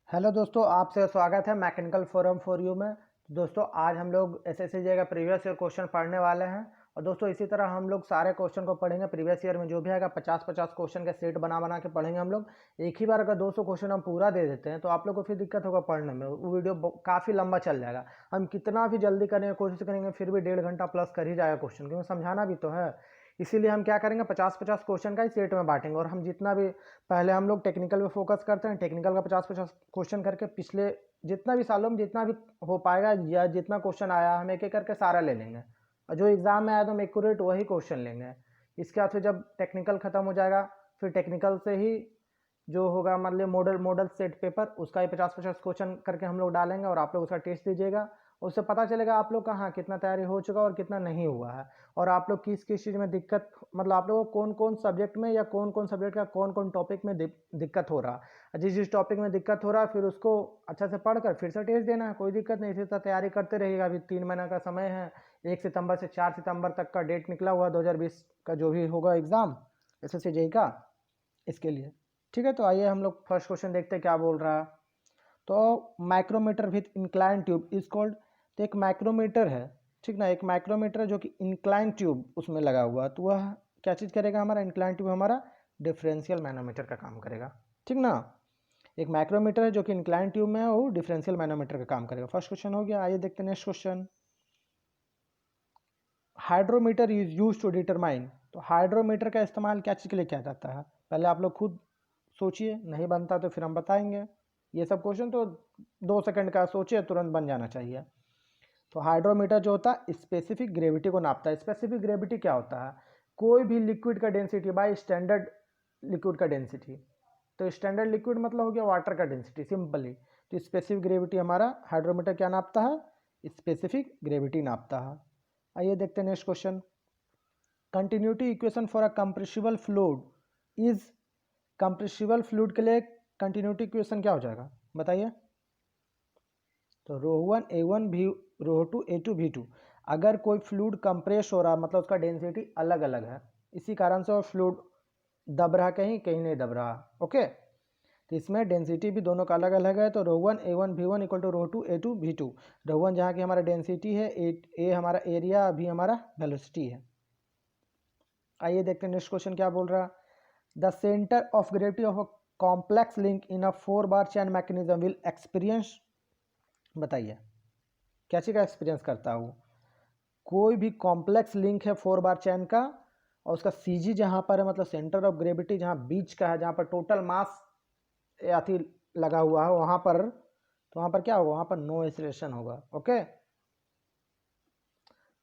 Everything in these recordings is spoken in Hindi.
हेलो दोस्तों, आपसे स्वागत है मैकेनिकल फोरम फॉर यू में। तो दोस्तों आज हम लोग एसएससी का प्रीवियस ईयर क्वेश्चन पढ़ने वाले हैं। और दोस्तों इसी तरह हम लोग सारे क्वेश्चन को पढ़ेंगे। प्रीवियस ईयर में जो भी आएगा 50-50 क्वेश्चन के सेट बना बना के पढ़ेंगे हम लोग। एक ही बार अगर 200 क्वेश्चन हम पूरा दे देते हैं तो आप लोग को फिर दिक्कत होगा पढ़ने में, वो वीडियो काफ़ी लंबा चल जाएगा। हम कितना भी जल्दी करने की कोशिश करेंगे फिर भी 1.5 घंटा प्लस कर ही जाएगा क्वेश्चन, क्योंकि समझाना भी तो है। इसीलिए हम क्या करेंगे, 50-50 क्वेश्चन का ही सेट में बांटेंगे। और हम जितना भी पहले हम लोग टेक्निकल पे फोकस करते हैं, टेक्निकल का 50-50 क्वेश्चन करके पिछले जितना भी सालों में जितना भी हो पाएगा या जितना क्वेश्चन आया हम एक एक करके सारा ले लेंगे। और जो एग्जाम में आया तो हम एक्यूरेट वही क्वेश्चन लेंगे। इसके बाद फिर जब टेक्निकल खत्म हो जाएगा फिर टेक्निकल से ही जो होगा मतलब मॉडल सेट पेपर, उसका ही 50-50 क्वेश्चन करके हम लोग डालेंगे और आप लोग उसका टेस्ट दीजिएगा। उससे पता चलेगा आप लोग का हाँ कितना तैयारी हो चुका और कितना नहीं हुआ है, और आप लोग किस किस चीज़ में दिक्कत, मतलब आप लोगों को कौन कौन सब्जेक्ट में या कौन कौन सब्जेक्ट का कौन कौन टॉपिक में दिक्कत हो रहा है। जिस जिस टॉपिक में दिक्कत हो रहा है फिर उसको अच्छा से पढ़कर फिर से टेस्ट देना है, कोई दिक्कत नहीं। इसी तरह तैयारी करते रहिएगा। अभी 3 महीना का समय है, 1 सितंबर से 4 सितंबर तक का डेट निकला हुआ 2020 का जो भी होगा एग्ज़ाम एसएससी जेईई का, इसके लिए। ठीक है, तो आइए हम लोग फर्स्ट क्वेश्चन देखते हैं क्या बोल रहा है। तो micrometer with incline tube is called. तो एक माइक्रोमीटर है, ठीक ना, एक माइक्रोमीटर है जो कि इंक्लाइन ट्यूब उसमें लगा हुआ है। तो वह क्या चीज़ करेगा, हमारा इंक्लाइन ट्यूब हमारा डिफरेंशियल मैनोमीटर का काम करेगा। ठीक ना, एक माइक्रोमीटर है जो कि इंक्लाइन ट्यूब में है, वो डिफरेंशियल मैनोमीटर का काम करेगा। फर्स्ट क्वेश्चन हो गया। आइए देखते हैं next question. Hydrometer is use to determine. तो हाइड्रोमीटर का इस्तेमाल क्या चीज़ के लिए किया जाता है, पहले आप लोग खुद सोचिए, नहीं बनता तो फिर हम बताएंगे। ये सब क्वेश्चन तो 2 सेकंड का सोचिए, तुरंत बन जाना चाहिए। तो हाइड्रोमीटर जो होता है स्पेसिफिक ग्रेविटी को नापता है। स्पेसिफिक ग्रेविटी क्या होता है, कोई भी लिक्विड का डेंसिटी बाय स्टैंडर्ड लिक्विड का डेंसिटी। तो स्टैंडर्ड लिक्विड मतलब हो गया वाटर का डेंसिटी सिंपली। तो स्पेसिफिक ग्रेविटी हमारा हाइड्रोमीटर क्या नापता है, स्पेसिफिक ग्रेविटी नापता है। आइए देखते हैं next question. Continuity equation for a compressible fluid is. Compressible fluid के लिए कंटिन्यूटी इक्वेशन क्या हो जाएगा बताइए। तो ρ1 A1 भी ρ2 A2 V2। अगर कोई फ्लूइड कंप्रेस हो रहा मतलब उसका डेंसिटी अलग अलग है, इसी कारण से वो फ्लूइड दब रहा कहीं कहीं नहीं दब रहा। ओके, तो इसमें डेंसिटी भी दोनों का अलग अलग है। तो ρ1 A1 V1 equal to ρ2 A2 V2। ρ1 जहाँ की हमारा डेंसिटी है, ए हमारा एरिया, अभी हमारा वेलोसिटी है। आइए देखते हैं नेक्स्ट क्वेश्चन क्या बोल रहा है। The centre of gravity of a complex link in a 4 bar chain mechanism will experience. बताइए क्या चीज़ का एक्सपीरियंस करता है वो। कोई भी कॉम्प्लेक्स लिंक है 4 बार चैन का, और उसका सीजी जहाँ पर है मतलब सेंटर ऑफ ग्रेविटी जहाँ बीच का है, जहाँ पर टोटल मास अथी लगा हुआ है वहाँ पर, तो वहाँ पर क्या होगा, वहाँ पर नो एक्सीलरेशन होगा। ओके,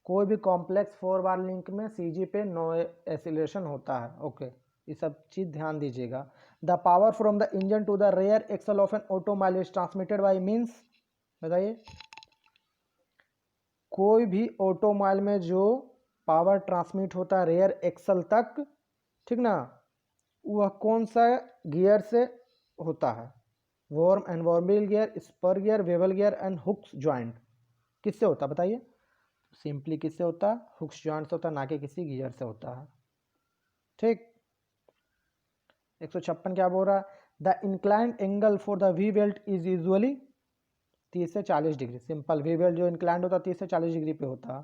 कोई भी कॉम्प्लेक्स 4 बार लिंक में सीजी पे नो एक्सीलरेशन होता है। ओके, ये सब चीज़ ध्यान दीजिएगा। The power from the engine to the rear axle of an automobile is transmitted by means. बताइए, कोई भी ऑटोमोबाइल में जो पावर ट्रांसमिट होता है रेयर एक्सल तक, ठीक ना, वह कौन सा गियर से होता है। Worm and worm wheel gear, spur gear, bevel gear and hooks joint. किससे होता है बताइए। सिंपली किससे होता है, हुक्स जॉइंट से होता है, ना कि किसी गियर से होता है। ठीक, 156 क्या बोल रहा है। The inclined angle for the V belt is usually 30 से 40 डिग्री। सिंपल, वी बेल्ट जो इंक्लाइंड होता है 30 से 40 डिग्री पे होता है।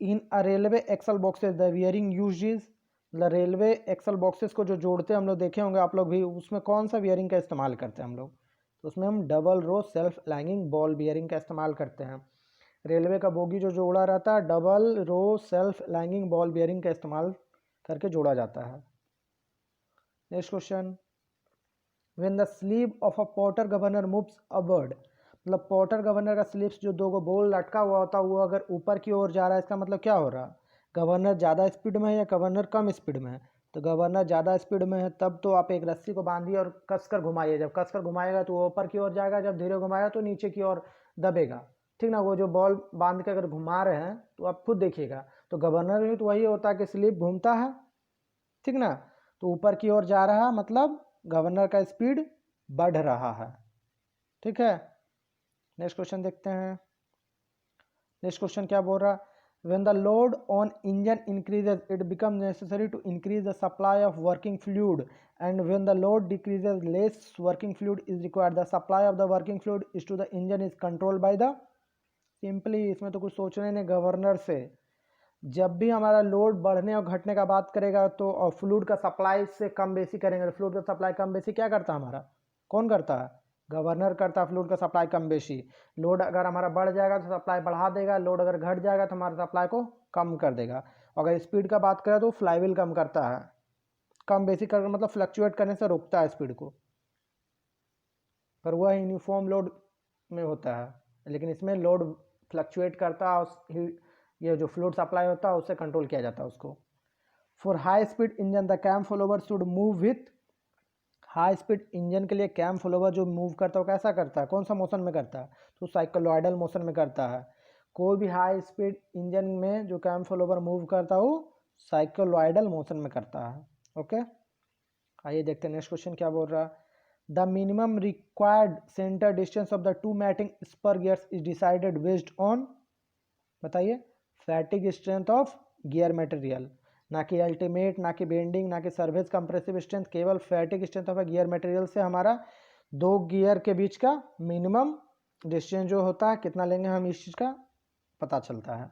In a railway axle boxes the bearing use is. मतलब रेलवे एक्सल बॉक्सेस को जो जोड़ते हैं हम लोग, देखे होंगे आप लोग भी, उसमें कौन सा बियरिंग का इस्तेमाल करते हैं हम लोग। तो उसमें हम double row self aligning ball bearing का इस्तेमाल करते हैं। रेलवे का बोगी जो जोड़ा रहता है, double row self aligning ball bearing का इस्तेमाल करके जोड़ा जाता है। Next question. When the sleeve of a porter governor moves upward. मतलब पॉटर गवर्नर का स्लीव्स जो 2 बोल लटका हुआ होता है वो अगर ऊपर की ओर जा रहा है, इसका मतलब क्या हो रहा है, गवर्नर ज़्यादा स्पीड में है या गवर्नर कम स्पीड में है। तो गवर्नर ज़्यादा स्पीड में है, तब तो आप एक रस्सी को बांधिए और कसकर घुमाइए। जब कसकर घुमाएगा तो वो ऊपर की ओर जाएगा, जब धीरे घुमाएगा तो नीचे की ओर दबेगा। ठीक ना, वो जो बॉल बांध के अगर घुमा रहे हैं तो आप खुद देखिएगा। तो गवर्नर में तो वही होता है कि स्लीव घूमता है, ठीक ना, तो ऊपर की ओर जा रहा है मतलब गवर्नर का स्पीड बढ़ रहा है। ठीक है, नेक्स्ट क्वेश्चन देखते हैं। नेक्स्ट क्वेश्चन क्या बोल रहा, When the load on engine increases, it becomes necessary to increase the supply of working fluid, and when the load decreases, less working fluid is required. The supply of the working fluid is to the engine is controlled by the, simply इसमें तो कुछ सोचने नहीं, गवर्नर से। जब भी हमारा लोड बढ़ने और घटने का बात करेगा तो और फ्लूइड का सप्लाई से कम बेसी करेंगे, फ्लूइड का सप्लाई कम बेसी क्या करता है हमारा, कौन करता है, गवर्नर करता है फ्लूइड का सप्लाई कम बेसी। लोड अगर हमारा बढ़ जाएगा तो सप्लाई बढ़ा देगा, लोड अगर घट जाएगा तो हमारा सप्लाई को कम कर देगा। अगर स्पीड का बात करें तो फ्लाईव्हील कम करता है, कम बेसी कर मतलब फ्लक्चुएट करने से रोकता है स्पीड को, पर वह यूनिफॉर्म लोड में होता है, लेकिन इसमें लोड फ्लक्चुएट करता है, ये जो फ्लूइड सप्लाई होता है उससे कंट्रोल किया जाता है उसको। For high speed engine the cam follower should move with, high speed engine के लिए कैम फॉलोवर जो मूव करता है वो कैसा करता है, कौन सा मोशन में करता है, तो साइक्लोइडल मोशन में करता है। कोई भी हाई स्पीड इंजन में जो कैम फॉलोवर मूव करता है वो साइक्लोइडल मोशन में करता है। ओके, आइए देखते हैं नेक्स्ट क्वेश्चन क्या बोल रहा है। The minimum required centre distance of the two mating spur gears is decided based on, बताइए, fatigue strength of gear material, ना कि अल्टीमेट, ना कि बेंडिंग, ना कि सर्विस कंप्रेसिव स्ट्रेंथ, केवल fatigue strength of gear material से हमारा दो गियर के बीच का मिनिमम डिस्टेंस जो होता है कितना लेंगे हम, इस चीज़ का पता चलता है।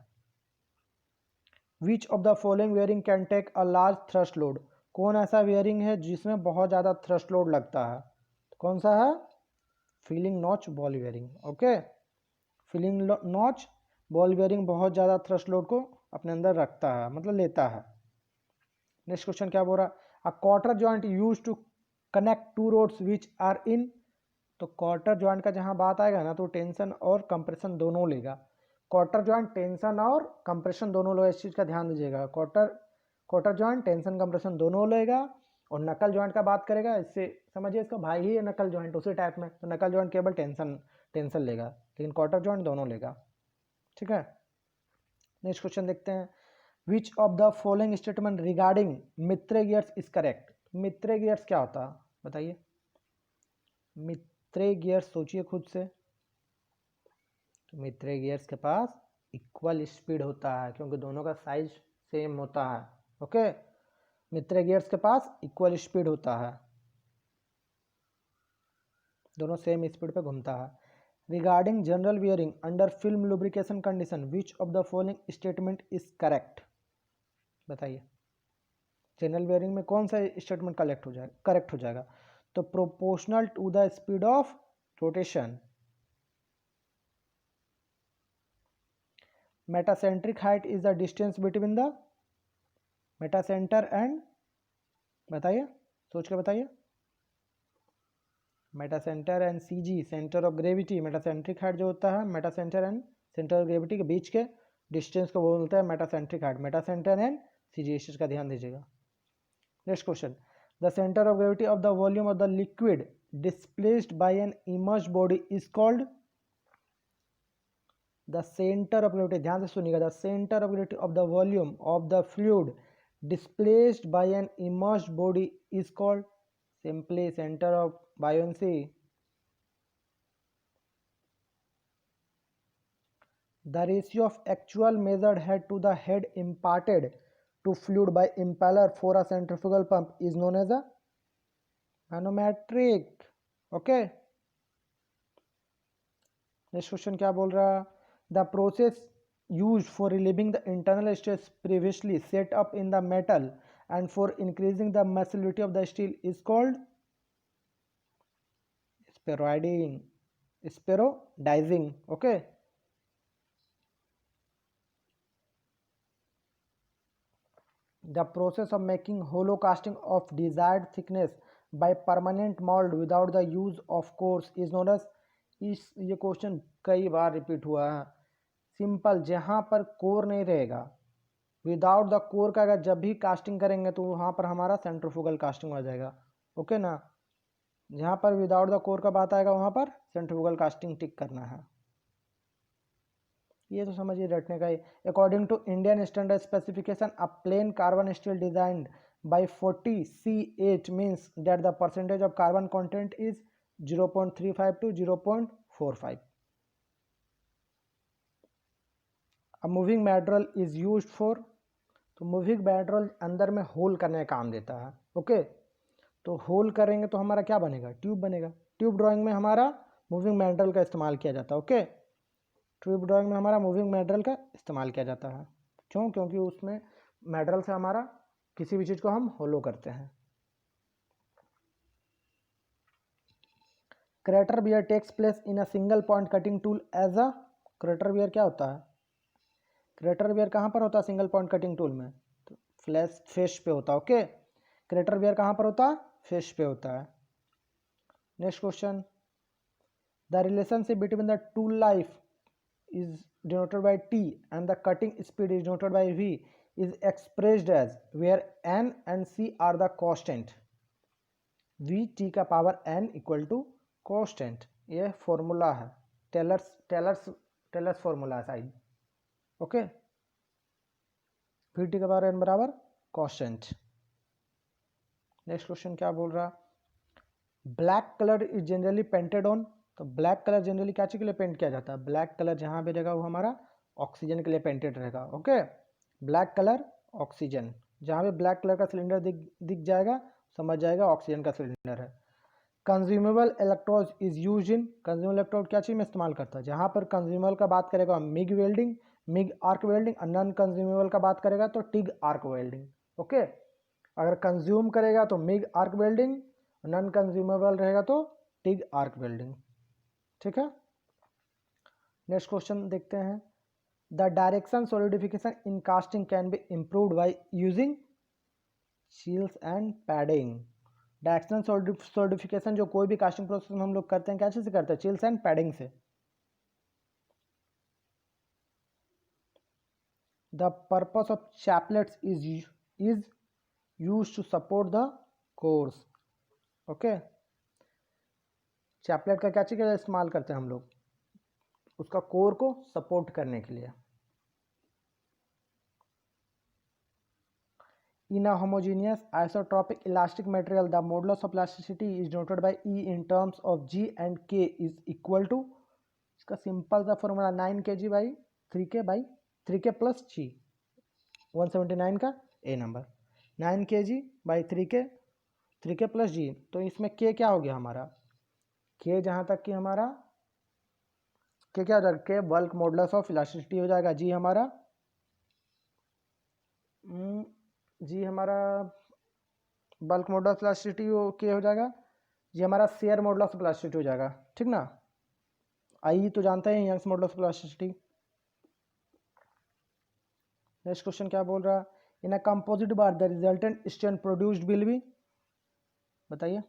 Which of the following bearing can take a large thrust load, कौन ऐसा वेयरिंग है जिसमें बहुत ज़्यादा थ्रस्ट लोड लगता है, कौन सा है, feeling notch ball wearing. Okay, feeling notch ball bearing बहुत ज़्यादा थ्रस्ट लोड को अपने अंदर रखता है, मतलब लेता है। नेक्स्ट क्वेश्चन क्या बोल रहा है, a quarter joint use to connect to rods which are in, तो क्वार्टर जॉइंट का जहाँ बात आएगा ना तो टेंशन और कंप्रेशन दोनों लेगा। क्वार्टर जॉइंट टेंशन और कंप्रेशन दोनों लेगा, इस चीज़ का ध्यान दीजिएगा। क्वार्टर जॉइंट टेंशन कंप्रेशन दोनों लेगा। और नकल जॉइंट का बात करेगा, इससे समझिए इसका भाई ही है नकल जॉइंट उसी टाइप में, तो नकल जॉइंट केवल टेंशन लेगा, लेकिन क्वार्टर जॉइंट दोनों लेगा। ठीक है, नेक्स्ट क्वेश्चन देखते हैं। विच of the following statement regarding मित्रे गियर्स इज करेक्ट, मित्रे गियर्स क्या होता है बताइए, मित्रे गियर्स सोचिए खुद से, तो मित्रे गियर्स के पास इक्वल स्पीड होता है क्योंकि दोनों का साइज सेम होता है। ओके, मित्रे गियर्स के पास इक्वल स्पीड होता है, दोनों सेम स्पीड पे घूमता है। Regarding general wearing under film lubrication condition, which of the following statement is correct, बताइए, जनरल वेयरिंग में कौन सा स्टेटमेंट करेक्ट हो जाएगा, तो proportional to the speed of rotation, metacentric height is the distance between the metacentre and, बताइए सोच के बताइए, metacentre and CG centre of gravity, metacentric height जो होता है metacentre and centre of gravity के बीच के डिस्टेंस को बोलते हैं metacentric height, metacentre and CG, इस चीज़ का ध्यान दीजिएगा। Next question, the centre of gravity of the volume of the liquid displaced by an immersed body is called, the centre of gravity, ध्यान से सुनिएगा, the centre of gravity of the volume of the fluid displaced by an immersed body is called, simply centre of buoyancy। The ratio of actual measured head to the head imparted to fluid by impeller for a centrifugal pump is known as a manometric। okay, next question क्या बोल रहा, the process used for relieving the internal stress previously set up in the metal and for increasing the masculinity of the steel is called spheroidizing। okay, the process of making hollow casting of desired thickness by permanent mold without the use of cores is known as, इस ये क्वेश्चन कई बार रिपीट हुआ है। सिंपल, जहाँ पर कोर नहीं रहेगा, विदाउट द कोर का अगर जब भी कास्टिंग करेंगे तो वहाँ पर हमारा सेंट्रीफ्यूगल कास्टिंग हो जाएगा। ओके ना, जहाँ पर विदाउट द कोर का बात आएगा वहाँ पर सेंट्रीफ्यूगल कास्टिंग टिक करना है, ये तो समझिए रटने का ही। According to Indian standard specification a plain carbon steel designed by 40 C8 means that the percentage of carbon content is 0.35 to 0.45। A moving material is used for, तो मूविंग मैटेरियल अंदर में होल करने का काम देता है। ओके, तो होल करेंगे तो हमारा क्या बनेगा, ट्यूब बनेगा। ट्यूब ड्राइंग में हमारा मूविंग मैटेरियल का इस्तेमाल किया जाता है। ओके, ट्यूब ड्राइंग में हमारा मूविंग मैटेरियल का इस्तेमाल किया जाता है। क्यों? क्योंकि उसमें मैटेरियल से हमारा किसी भी चीज़ को हम होलो करते हैं। Crater wear takes place in a single point cutting tool as a, crater wear क्या होता है, क्रेटर बियर कहाँ पर होता है सिंगल पॉइंट कटिंग टूल में, तो फ्लैश फेस पे होता है। ओके, क्रेटर बियर कहाँ पर होता है, फेस पे होता है। Next question, the relationship between the tool life is denoted by T and the cutting speed is denoted by V is expressed as where N and C are the constant, V T का power N equal to constant. ये फॉर्मूला है, टेलर्स फॉर्मूला है शायद। ओके, V T का पावर N बराबर कॉन्स्टेंट। नेक्स्ट क्वेश्चन क्या बोल रहा, black colour is generally painted on, तो ब्लैक कलर जनरली क्या चीज़ के लिए पेंट किया जाता है, ब्लैक कलर जहाँ भी रहेगा वो हमारा ऑक्सीजन के लिए पेंटेड रहेगा। ओके, ब्लैक कलर ऑक्सीजन, जहाँ भी ब्लैक कलर का सिलेंडर दिख जाएगा समझ जाएगा ऑक्सीजन का सिलेंडर है। Consumable electrode is use in, consumable electrode क्या चीज़ में इस्तेमाल करता है, जहाँ पर कंज्यूमेबल का बात करेगा MiG welding, MiG arc welding, और नॉन कंज्यूमेबल का बात करेगा तो टिग आर्क वेल्डिंग। ओके, अगर कंज्यूम करेगा तो MiG arc welding, non consumable रहेगा तो टिग आर्क वेल्डिंग। ठीक है, नेक्स्ट क्वेश्चन देखते हैं, the direction solidification in casting can be improved by using chills and padding. Direction solidification जो कोई भी कास्टिंग प्रोसेस में हम लोग करते हैं क्या चीज़ से करते हैं, चिल्स एंड पैडिंग से। The purpose of chaplets is used to support the cores. Okay, chaplet का क्या चीज़ का इस्तेमाल करते हैं हम लोग, उसका कोर को सपोर्ट करने के लिए। In a homogeneous isotropic elastic material, the modulus of elasticity is denoted by E in terms of G and K is equal to, इसका सिंपल सा formula 9 kg by 3k plus G, 179 का ए number, 9 kg by 3k plus G। तो इसमें K क्या हो गया हमारा, K जहाँ तक कि हमारा K क्या हो जाएगा, K bulk modulus of elasticity हो जाएगा, G हमारा बल्क मॉडुलस इलास्टिसिटी के हो जाएगा, ये हमारा शेयर मॉडुलस इलास्टिसिटी हो जाएगा। ठीक ना, आई तो जानते हैं Young's modulus elasticity. Next question क्या बोल रहा है, in a composite bar the resultant strain produced will be, बताइए,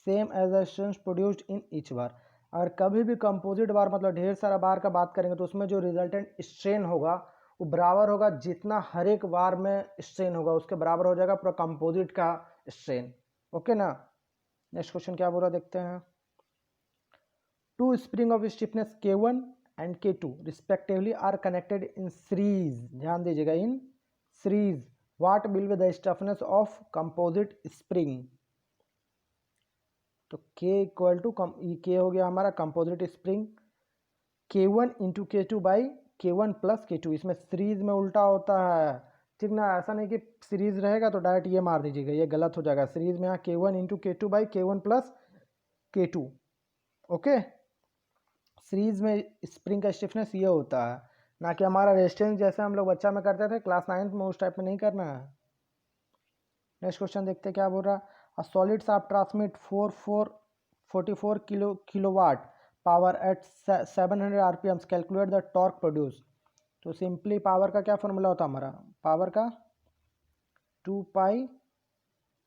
same as the strain produced in each bar. अगर कभी भी कंपोजिट बार मतलब ढेर सारा बार का बात करेंगे तो उसमें जो रिजल्टेंट स्ट्रेन होगा वो बराबर होगा, जितना हर एक बार में स्ट्रेन होगा उसके बराबर हो जाएगा पूरा कंपोजिट का स्ट्रेन। ओके ना, नेक्स्ट क्वेश्चन क्या बोला देखते हैं, two spring of stiffness K1 and K2 respectively are connected in series, ध्यान दीजिएगा in series, what will be the stiffness of composite spring. तो K इक्वल टू K हो गया हमारा composite spring, K1 into K2 by K1 plus K2, इसमें सीरीज में उल्टा होता है। ठीक ना, ऐसा नहीं कि सीरीज रहेगा तो डायरेक्ट ये मार दीजिएगा, ये गलत हो जाएगा। सीरीज में यहाँ K1 into K2 by K1 plus K2। Okay, series में स्प्रिंग का स्टिफनेस ये होता है, ना कि हमारा रेजिस्टेंस जैसे हम लोग बच्चा में करते थे क्लास 9 में, उस टाइप में नहीं करना है। नेक्स्ट क्वेश्चन देखते हैं क्या बोल रहा है, a solid shaft transmit 44 kilowatt power at 700 RPM, calculate the torque produce. तो सिंपली पावर का क्या फॉर्मूला होता है हमारा, पावर का 2 पाई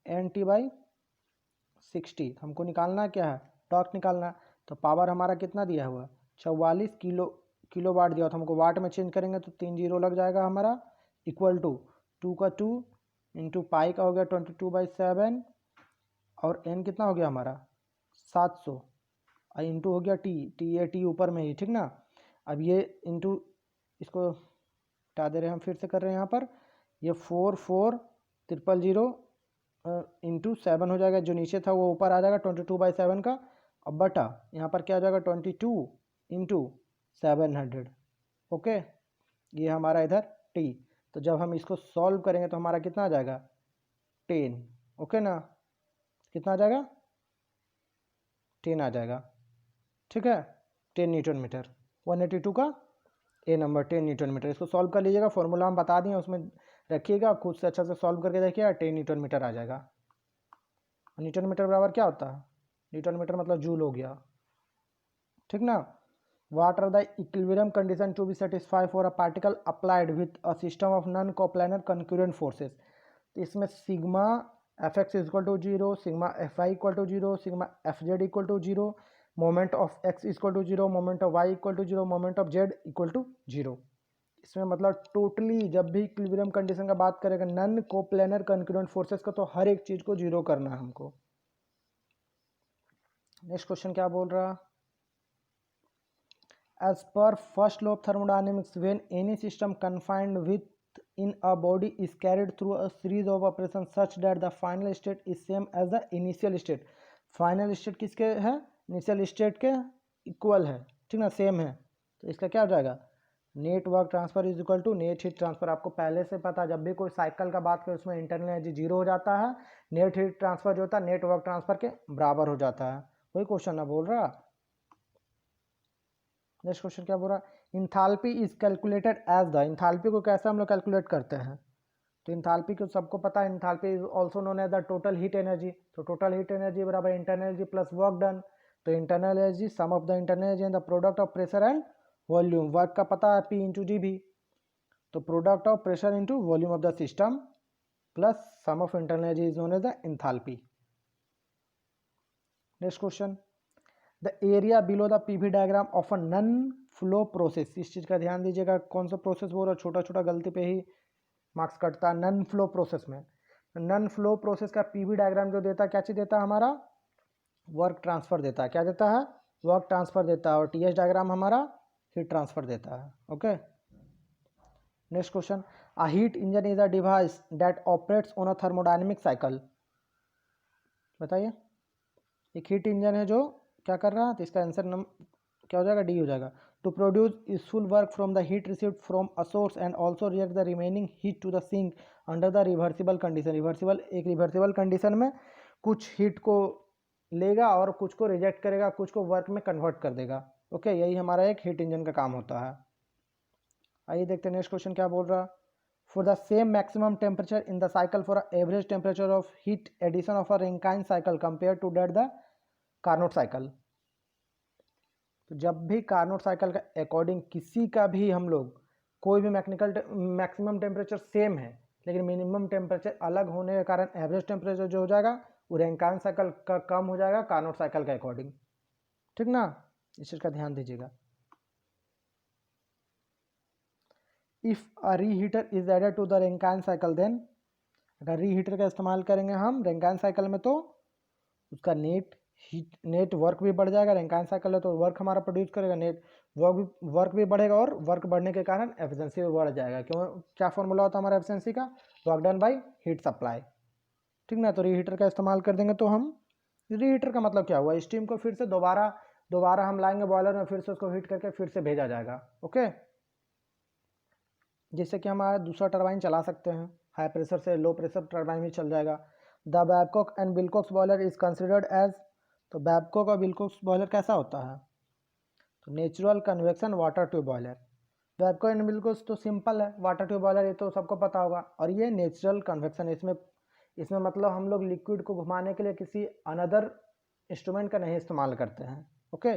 NT/60, हमको निकालना क्या है, टॉर्क निकालना है। तो पावर हमारा कितना दिया हुआ, 44 किलोवाट दिया, तो हमको वाट में चेंज करेंगे तो 3 जीरो लग जाएगा हमारा, इक्वल टू 2 का 2 इंटू पाई का हो गया 22/7, और एन कितना हो गया हमारा 700, और इंटू हो गया टी ऊपर में ही। ठीक ना, अब ये इंटू इसको हटा दे रहे हैं हम, फिर से कर रहे हैं यहाँ पर, ये 44,000 इंटू 7 हो जाएगा, जो नीचे था वो ऊपर आ जाएगा 22/7 का, अब बटा यहाँ पर क्या हो जाएगा 22 इंटू 700। ओके, ये हमारा इधर टी। तो जब हम इसको सॉल्व करेंगे तो हमारा कितना आ जाएगा 10, ओके ना, कितना आ जाएगा 10 आ जाएगा, ठीक है, 10 न्यूटन मीटर। 182 का ए नंबर 10 न्यूटन मीटर। इसको सॉल्व कर लीजिएगा, फॉर्मूला हम बता दिए उसमें रखिएगा, खुद से अच्छा से सॉल्व करके देखिएगा, 10 न्यूटन मीटर आ जाएगा। न्यूटन मीटर बराबर क्या होता है, न्यूटन मीटर मतलब जूल हो गया, ठीक ना। What are the equilibrium condition to be satisfied for a particle applied with a system of non-coplanar concurrent forces? तो इसमें sigma F X equal to 0, sigma F Y equal to 0, sigma F Z equal to 0, moment of X equal to 0, moment of Y equal to 0, moment of Z equal to 0। इसमें मतलब टोटली जब भी इक्विलिब्रियम कंडीशन का बात करेगा नॉन कोप्लेनर कंकरेंट फोर्सेस का, तो हर एक चीज को 0 करना है हमको। नेक्स्ट क्वेश्चन क्या बोल रहा, as per first law of thermodynamics, when any system confined within a body is carried through a series of operations such that the final state is same as the initial state, final state किसके है, इनिशियल स्टेट के इक्वल है, ठीक ना, सेम है, तो इसका क्या हो जाएगा, net work transfer is equal to net heat transfer. आपको पहले से पता, जब भी कोई साइकिल का बात करें उसमें इंटरनल एनर्जी 0 हो जाता है, नेट हीट ट्रांसफर जो होता है नेट वर्क ट्रांसफर के बराबर हो जाता है। वही क्वेश्चन ना बोल रहा। नेक्स्ट क्वेश्चन क्या बोल रहा, enthalpy is calculated as the, enthalpy को कैसे हम लोग कैलकुलेट करते हैं, तो इंथाल्पी को सबको पता है, enthalpy is also known as the total heat energy. तो टोटल हीट एनर्जी बराबर internal energy plus work done. तो internal energy sum of the internal energy and the product of pressure and volume, work का पता है पी इंटू जी भी, तो product of pressure into volume of the system plus sum of internal energy is known as the enthalpy. Next question, the area below the PV diagram of a non flow process, इस चीज़ का ध्यान दीजिएगा, कौन सा प्रोसेस बोल रहा है, छोटा छोटा गलती पे ही मार्क्स कटता है। नन फ्लो प्रोसेस में, नन फ्लो प्रोसेस का पीवी डायग्राम जो देता है, क्या चीज़ देता है हमारा, वर्क ट्रांसफर देता है, क्या देता है, वर्क ट्रांसफर देता है, और टीएस डायग्राम हमारा हीट ट्रांसफर देता है, okay. Next question, a heat engine is a device that operates on a thermodynamic cycle, बताइए, एक हीट इंजन है जो क्या कर रहा है, तो इसका आंसर क्या हो जाएगा, डी हो जाएगा। To produce useful work from the heat received from a source and also reject the remaining heat to the sink under the reversible condition, reversible, एक रिवर्सिबल कंडीशन में कुछ हीट को लेगा और कुछ को रिजेक्ट करेगा, कुछ को वर्क में कन्वर्ट कर देगा, ओके, यही हमारा एक हीट इंजन का काम होता है। आइए देखते हैं नेक्स्ट क्वेश्चन क्या बोल रहा, for the same maximum temperature in the cycle for average temperature of heat addition of a Rankine cycle compare to that the Carnot cycle. तो जब भी कार्नोट साइकिल का अकॉर्डिंग किसी का भी हम लोग कोई भी मैक्सिमम टेम्परेचर सेम है लेकिन मिनिमम टेम्परेचर अलग होने के कारण एवरेज टेम्परेचर जो हो जाएगा वो रैंकाइन साइकिल का कम हो जाएगा कार्नोट साइकिल के अकॉर्डिंग, ठीक ना, इस चीज़ का ध्यान दीजिएगा। If a reheater is added to the Rankine cycle then, अगर रीहीटर का इस्तेमाल करेंगे हम रैंकाइन साइकिल में तो उसका नेट वर्क भी बढ़ जाएगा, रैंकाइन साइकिल है तो वर्क हमारा प्रोड्यूस करेगा, नेट वर्क भी बढ़ेगा और वर्क बढ़ने के कारण एफिशिएंसी भी बढ़ जाएगा। क्यों, क्या फॉर्मूला होता है हमारा एफिशिएंसी का, work done by heat supply, ठीक ना। तो रीहीटर का इस्तेमाल कर देंगे तो हम, रीहीटर का मतलब क्या हुआ, स्टीम को फिर से दोबारा हम लाएंगे बॉयलर में, फिर से उसको हीट करके फिर से भेजा जाएगा, ओके, जिससे कि हमारा दूसरा टरबाइन चला सकते हैं, हाई प्रेशर से लो प्रेशर टरबाइन भी चल जाएगा। The Babcock and Wilcox boiler is considered as, तो बैबकॉक और विल्कोक्स बॉयलर कैसा होता है, तो natural convection water tube boiler. Babcock and Wilcox तो सिंपल है, वाटर ट्यूब बॉयलर ये तो सबको पता होगा, और ये नेचुरल कन्वेक्शन, इसमें मतलब हम लोग लिक्विड को घुमाने के लिए किसी अनदर इंस्ट्रूमेंट का नहीं इस्तेमाल करते हैं, ओके।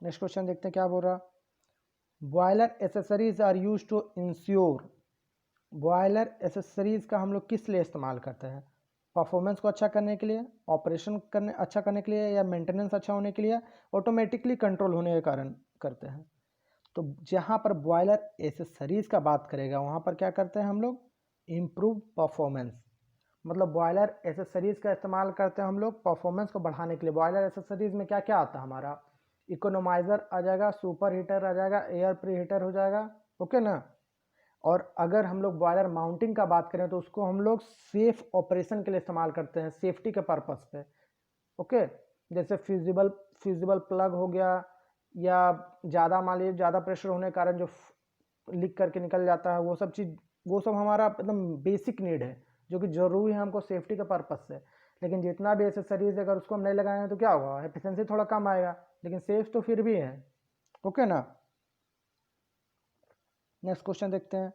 नेक्स्ट क्वेश्चन देखते हैं क्या बोल रहा, boiler accessories are use to ensure, boiler accessories का हम लोग किस लिए इस्तेमाल करते हैं, परफॉर्मेंस को अच्छा करने के लिए, ऑपरेशन अच्छा करने के लिए, या मेंटेनेंस अच्छा होने के लिए, ऑटोमेटिकली कंट्रोल होने के कारण करते हैं। तो जहाँ पर बॉयलर एसेसरीज का बात करेगा वहाँ पर क्या करते हैं हम लोग, इम्प्रूव परफॉर्मेंस, मतलब बॉयलर एसेसरीज का इस्तेमाल करते हैं हम लोग परफॉर्मेंस को बढ़ाने के लिए। बॉयलर एसेसरीज में क्या क्या आता है हमारा, इकोनोमाइज़र आ जाएगा, सुपर हीटर आ जाएगा, एयर प्री हीटर हो जाएगा, ओके ना। और अगर हम लोग बॉयलर माउंटिंग का बात करें तो उसको हम लोग सेफ ऑपरेशन के लिए इस्तेमाल करते हैं, सेफ्टी के पर्पस पे, ओके। जैसे फ्यूजिबल प्लग हो गया, या ज़्यादा मान लीजिए ज़्यादा प्रेशर होने के कारण जो लीक करके निकल जाता है, वो सब चीज़, वो सब हमारा एकदम बेसिक नीड है जो कि ज़रूरी है हमको सेफ्टी के पर्पज़ से। लेकिन जितना भी एसेसरीज अगर उसको हम नहीं लगाएंगे तो क्या होगा, एफिशिएंसी थोड़ा कम आएगा, लेकिन सेफ तो फिर भी है। ओके ना। नेक्स्ट क्वेश्चन देखते हैं,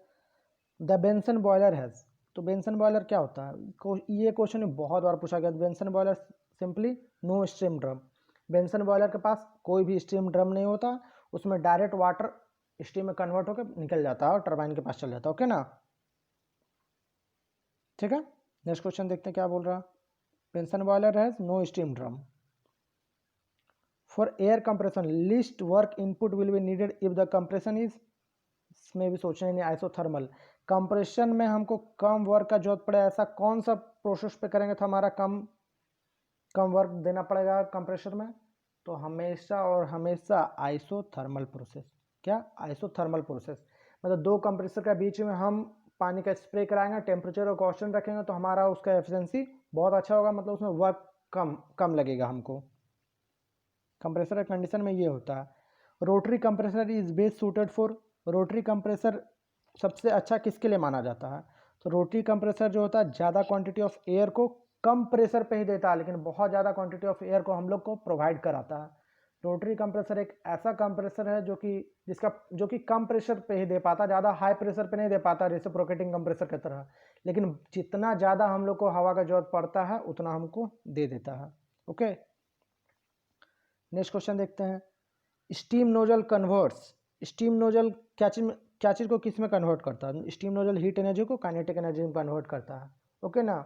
द बेंसन बॉयलर हैज़, तो बेंसन बॉयलर क्या होता है, ये क्वेश्चन बहुत बार पूछा गया। Benson boiler simply no steam drum, Benson boiler के पास कोई भी स्टीम ड्रम नहीं होता, उसमें डायरेक्ट वाटर स्टीम में कन्वर्ट होकर निकल जाता है और टरबाइन के पास चल जाता है। ओके ना, ठीक है। नेक्स्ट क्वेश्चन देखते हैं क्या बोल रहा, Benson boiler has no steam drum. For air compression least work input will be needed if the compression is, इसमें भी सोचना नहीं, आइसोथर्मल, कंप्रेशन में हमको कम वर्क का जरूरत पड़े, ऐसा कौन सा प्रोसेस पे करेंगे तो हमारा कम वर्क देना पड़ेगा कंप्रेशर में, तो हमेशा और हमेशा आइसोथर्मल प्रोसेस। क्या, आइसोथर्मल प्रोसेस, मतलब दो कंप्रेसर के बीच में हम पानी का स्प्रे कराएंगे, टेम्परेचर और कांस्टेंट रखेंगे तो हमारा उसका एफिशिएंसी बहुत अच्छा होगा, मतलब उसमें वर्क कम लगेगा हमको। कंप्रेसर का कंडीशन में ये होता है। Rotary compressor is best suited for, rotary compressor सबसे अच्छा किसके लिए माना जाता है, तो रोटरी कंप्रेसर जो होता है ज़्यादा क्वांटिटी ऑफ एयर को कम प्रेशर पे ही देता है, लेकिन बहुत ज़्यादा क्वांटिटी ऑफ एयर को हम लोग को प्रोवाइड कराता है। रोटरी कंप्रेसर एक ऐसा कंप्रेसर है जो कि कम प्रेशर पे ही दे पाता, ज़्यादा हाई प्रेशर पे नहीं दे पाता रेसिप्रोकेटिंग कंप्रेसर की तरह, लेकिन जितना ज़्यादा हम लोग को हवा का जरूरत पड़ता है उतना हमको दे देता है। ओके, नेक्स्ट क्वेश्चन देखते हैं, steam nozzle converts, steam nozzle क्या चीज़ को किस में कन्वर्ट करता है, स्टीम नोजल हीट एनर्जी को काइनेटिक एनर्जी में कन्वर्ट करता है। ओके ना,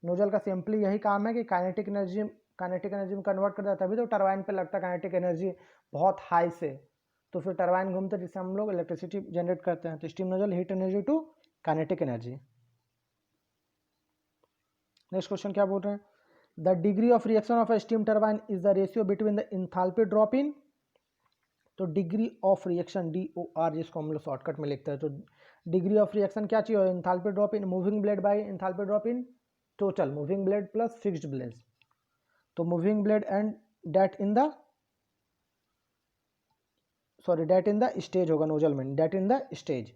नोजल का सिंपली यही काम है कि काइनेटिक एनर्जी में कन्वर्ट करता है, तभी तो टरबाइन पे लगता है काइनेटिक एनर्जी बहुत हाई से, तो फिर टरबाइन घूमते हैं जिससे हम लोग इलेक्ट्रिसिटी जनरेट करते हैं। तो steam nozzle heat energy to kinetic energy. Next question क्या बोल रहे हैं, the degree of reaction of a steam turbine is the ratio between the enthalpy drop in, तो डिग्री ऑफ रिएक्शन DOR जिसको हम लोग शॉर्टकट में लिखते हैं, तो डिग्री ऑफ रिएक्शन क्या चाहिए, enthalpy drop in moving blade by enthalpy drop in total moving blade plus fixed blade, तो moving blade and that in the stage होगा नोजल में, that in the stage,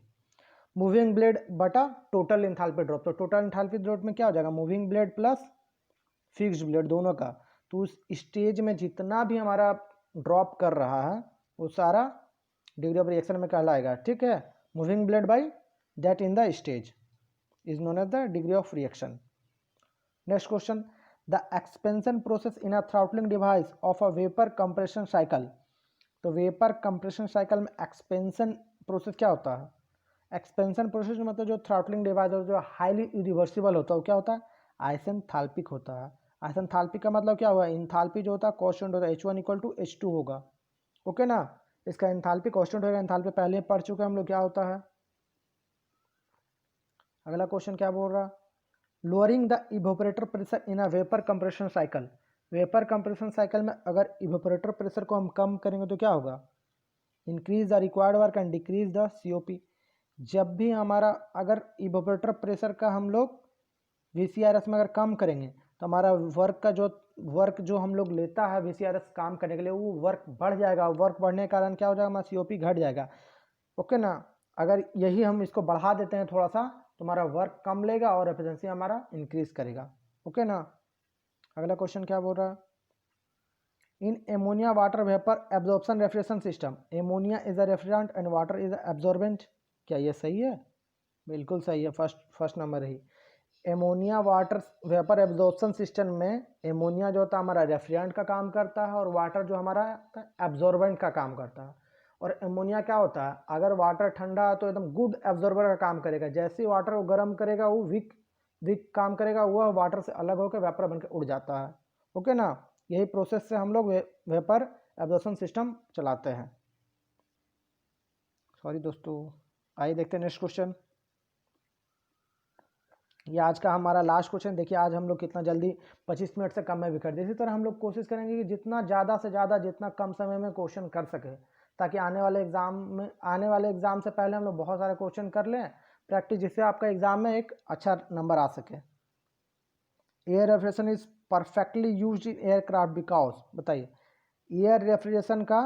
moving blade बटा टोटल इंथैल्पी ड्रॉप, तो टोटल इंथैल्पी ड्रॉप में क्या हो जाएगा, moving blade plus fixed blade दोनों का, तो उस स्टेज में जितना भी हमारा ड्रॉप कर रहा है वो सारा डिग्री ऑफ रिएक्शन में कहलाएगा। ठीक है, moving blade by that in the stage is known as the degree of reaction. Next question, the expansion process in a throttling device of a vapour compression cycle, तो वेपर कंप्रेशन साइकिल में एक्सपेंशन प्रोसेस क्या होता है, एक्सपेंशन प्रोसेस मतलब जो थ्रॉटलिंग डिवाइस जो हाईली इरिवर्सिबल होता है वो क्या होता है, आइसेंथाल्पिक होता है। आइसेंथाल्पिक का मतलब क्या हुआ, इंथाल्पी जो होता है कांस्टेंट होता है, H1 = H2 होगा। ओके ना, इसका इंथाल्पी कांस्टेंट होगा, इंथाल्पी पहले पढ़ चुके हैं हम लोग क्या होता है। अगला क्वेश्चन क्या बोल रहा, lowering the evaporator pressure in a vapour compression cycle, vapour compression cycle में अगर इवेपोरेटर प्रेशर को हम कम करेंगे तो क्या होगा, increase the required work and decrease the COP। जब भी हमारा अगर इवेपोरेटर प्रेशर का हम लोग VCRS में अगर कम करेंगे तो हमारा वर्क जो हम लोग लेता है VCRS काम करने के लिए वो वर्क बढ़ जाएगा, वर्क बढ़ने के कारण क्या हो जाएगा, हमारा COP घट जाएगा। ओके ना, अगर यही हम इसको बढ़ा देते हैं थोड़ा सा तो हमारा वर्क कम लेगा और एफिशिएंसी हमारा इंक्रीज करेगा। ओके ना, अगला क्वेश्चन क्या बोल रहा है, in ammonia water vapour absorption refrigeration system, ammonia is a refrigerant and water is a absorbent, क्या ये सही है, बिल्कुल सही है, फर्स्ट नंबर ही। Ammonia water vapour absorption system में एमोनिया जो होता है हमारा रेफ्रिजरेंट का काम करता है और वाटर जो हमारा एब्जॉर्बेंट का काम करता है। और एमोनिया क्या होता है, अगर वाटर ठंडा है तो एकदम गुड एब्जॉर्बर का काम करेगा, जैसे ही वाटर को गर्म करेगा वो वीक काम करेगा, वह वाटर से अलग होकर वेपर बनकर उड़ जाता है। ओके ना, यही प्रोसेस से हम लोग वेपर एब्जॉर्प्शन सिस्टम चलाते हैं। सॉरी दोस्तों, आइए देखते हैं नेक्स्ट क्वेश्चन, ये आज का हमारा लास्ट क्वेश्चन। देखिए आज हम लोग कितना जल्दी 25 मिनट से कम में भी कर दिए। इसी तरह हम लोग कोशिश करेंगे कि जितना ज़्यादा से ज़्यादा जितना कम समय में क्वेश्चन कर सके, ताकि आने वाले एग्ज़ाम से पहले हम लोग बहुत सारे क्वेश्चन कर लें प्रैक्टिस, जिससे आपका एग्ज़ाम में एक अच्छा नंबर आ सके। Air refrigeration is perfectly used in aircraft because, बताइए एयर रेफ्रिजरेशन का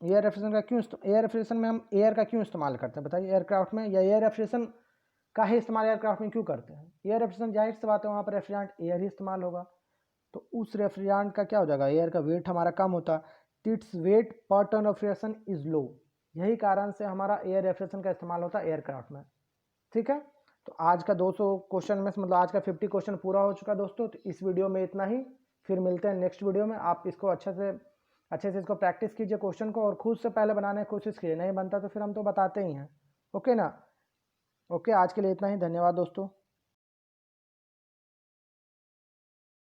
एयर रेफ्रिजरेशन का क्यों एयर रेफ्रिजरेशन में हम एयर का क्यों इस्तेमाल करते हैं बताइए, एयरक्राफ्ट में, या एयर रेफ्रिजरेशन का ही इस्तेमाल एयरक्राफ्ट में क्यों करते हैं? एयर रेफ्रिजरेशन जाहिर सी बात है वहाँ पर रेफ्रिजरेंट एयर ही इस्तेमाल होगा, तो उस रेफ्रिजरेंट का क्या हो जाएगा, एयर का वेट हमारा कम होता, its weight per ton of refrigeration is low. यही कारण से हमारा एयर रेफ्रिजरेशन का इस्तेमाल होता है एयरक्राफ्ट में। ठीक है, तो आज का 200 क्वेश्चन में मतलब आज का 50 क्वेश्चन पूरा हो चुका दोस्तों। तो इस वीडियो में इतना ही, फिर मिलते हैं नेक्स्ट वीडियो में। आप इसको अच्छे से इसको प्रैक्टिस कीजिए क्वेश्चन को, और खुद से पहले बनाने की कोशिश कीजिए, नहीं बनता तो फिर हम तो बताते ही हैं। ओके ना? ओके, आज के लिए इतना ही, धन्यवाद दोस्तों।